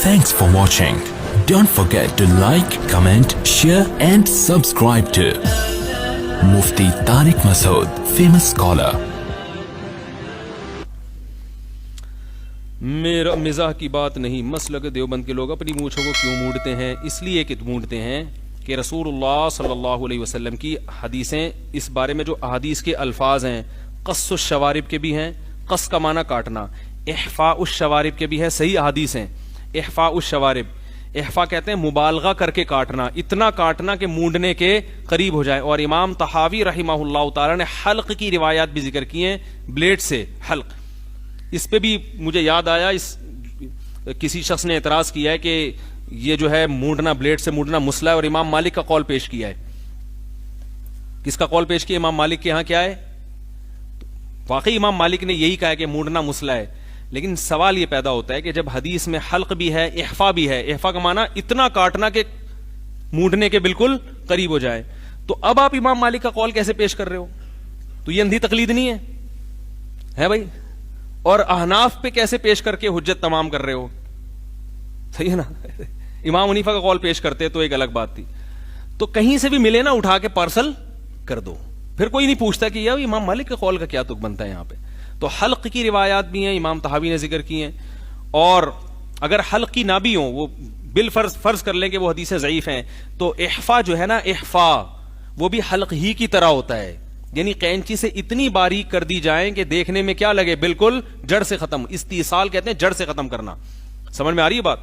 Thanks for watching. Don't forget to like, comment, share and subscribe to Mufti Tariq Masood, famous scholar. میرا مزاح کی بات نہیں. مسلک دیوبند کے لوگ اپنی مونچھوں کو کیوں مونڈتے ہیں؟ اس لیے کہ مونڈتے ہیں کہ رسول اللہ صلی اللہ علیہ وسلم کی حدیثیں، اس بارے میں جو احادیث کے الفاظ ہیں، قص الشوارب کے بھی ہیں، قص کا معنی کاٹنا، احفاء الشوارب کے بھی ہیں، صحیح احادیث ہیں. احفاء الشوارب، احفاء کہتے ہیں مبالغہ کر کے کاٹنا، اتنا کاٹنا کہ مونڈنے کے قریب ہو جائے. اور امام طحاوی رحمہ اللہ تعالی نے حلق کی روایات بھی ذکر کی ہیں، بلیڈ سے حلق. اس پہ بھی مجھے یاد آیا، کسی شخص نے اعتراض کیا ہے کہ یہ جو ہے مونڈنا، بلیڈ سے مونڈنا مسئلہ ہے، اور امام مالک کا قول پیش کیا ہے. کس کا قول پیش کیا؟ امام مالک کے ہاں کیا ہے؟ واقعی امام مالک نے یہی کہا ہے کہ مونڈنا مسئلہ ہے. لیکن سوال یہ پیدا ہوتا ہے کہ جب حدیث میں حلق بھی ہے، احفاء بھی ہے، احفاء کا معنی اتنا کاٹنا کہ مونڈنے کے بالکل قریب ہو جائے، تو اب آپ امام مالک کا قول کیسے پیش کر رہے ہو؟ تو یہ اندھی تقلید نہیں ہے بھائی؟ اور احناف پہ کیسے پیش کر کے حجت تمام کر رہے ہو؟ صحیح ہے نا؟ امام حنیفہ کا قول پیش کرتے تو ایک الگ بات تھی. تو کہیں سے بھی ملے نا، اٹھا کے پارسل کر دو، پھر کوئی نہیں پوچھتا کہ یہ امام مالک کے قول کا کیا تک بنتا ہے یہاں پہ. تو حلق کی روایات بھی ہیں، امام طحاوی نے ذکر کی ہیں. اور اگر حلق کی نہ بھی ہوں، وہ بالفرض فرض کر لیں کہ وہ حدیثیں ضعیف ہیں، تو احفاء جو ہے نا، احفاء وہ بھی حلق ہی کی طرح ہوتا ہے، یعنی قینچی سے اتنی باریک کر دی جائیں کہ دیکھنے میں کیا لگے، بالکل جڑ سے ختم. استیصال کہتے ہیں جڑ سے ختم کرنا. سمجھ میں آ رہی ہے بات؟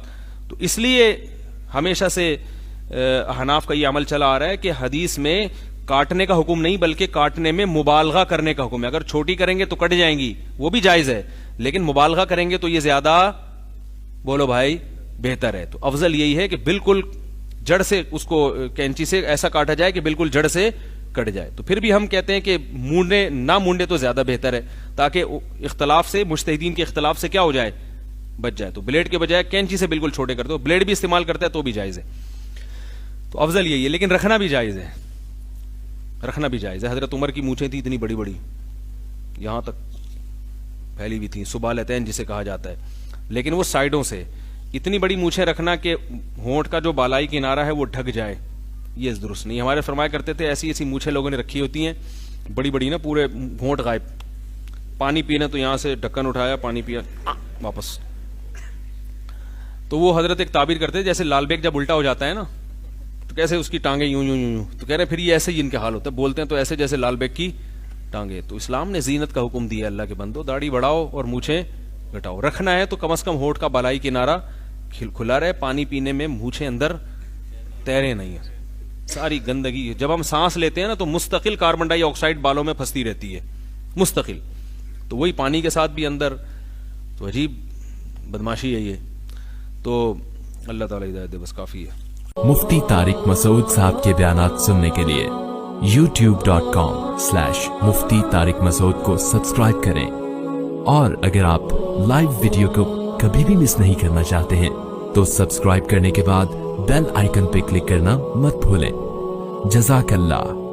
تو اس لیے ہمیشہ سے احناف کا یہ عمل چلا آ رہا ہے کہ حدیث میں کاٹنے کا حکم نہیں، بلکہ کاٹنے میں مبالغہ کرنے کا حکم ہے. اگر چھوٹی کریں گے تو کٹ جائیں گی، وہ بھی جائز ہے، لیکن مبالغہ کریں گے تو یہ زیادہ، بولو بھائی، بہتر ہے. تو افضل یہی ہے کہ بالکل جڑ سے اس کو کینچی سے ایسا کاٹا جائے کہ بالکل جڑ سے کٹ جائے. تو پھر بھی ہم کہتے ہیں کہ مونڈے نہ مونڈے تو زیادہ بہتر ہے، تاکہ اختلاف سے، مجتہدین کے اختلاف سے کیا ہو جائے، بچ جائے. تو بلیڈ کے بجائے کینچی سے بالکل چھوٹے کر دو. بلیڈ بھی استعمال کرتا ہے تو بھی جائز ہے. تو افضل یہی ہے، لیکن رکھنا بھی جائز ہے، رکھنا بھی جائز ہے. حضرت عمر کی مونچھیں تھیں اتنی بڑی بڑی، یہاں تک پھیلی ہوئی تھیں، سبالتین جسے کہا جاتا ہے، لیکن وہ سائیڈوں سے اتنی بڑی مونچھیں رکھنا کہ ہونٹ کا جو بالائی کنارہ ہے وہ ڈھک جائے، یہ درست نہیں. ہمارے فرمایا کرتے تھے ایسی ایسی مونچھیں لوگوں نے رکھی ہوتی ہیں بڑی بڑی نا، پورے ہونٹ غائب. پانی پینا تو یہاں سے ڈھکن اٹھایا، پانی پیا واپس. تو وہ حضرت ایک تعبیر کرتے تھے، جیسے لال بیگ جب الٹا ہو جاتا ہے نا، تو کیسے اس کی ٹانگیں یوں یوں یوں. تو کہہ رہے پھر یہ ایسے ہی ان کے حال ہوتا ہے، بولتے ہیں تو ایسے جیسے لال بیگ کی ٹانگیں. تو اسلام نے زینت کا حکم دیا، اللہ کے بندو داڑھی بڑھاؤ اور مونچھیں گھٹاؤ. رکھنا ہے تو کم از کم ہونٹ کا بالائی کنارہ کھلا رہے، پانی پینے میں مونچھیں اندر تیرے نہیں. ساری گندگی جب ہم سانس لیتے ہیں نا تو مستقل کاربن ڈائی آکسائڈ بالوں میں پھنستی رہتی ہے، مستقل. تو وہی پانی کے ساتھ بھی اندر. تو عجیب بدماشی ہے یہ. تو اللہ تعالیٰ ہدایت دے، بس کافی ہے. مفتی طارق مسعود صاحب کے بیانات سننے کے لیے youtube.com/مفتی طارق مسعود کو سبسکرائب کریں. اور اگر آپ لائیو ویڈیو کو کبھی بھی مس نہیں کرنا چاہتے ہیں تو سبسکرائب کرنے کے بعد بیل آئیکن پہ کلک کرنا مت بھولیں. جزاک اللہ.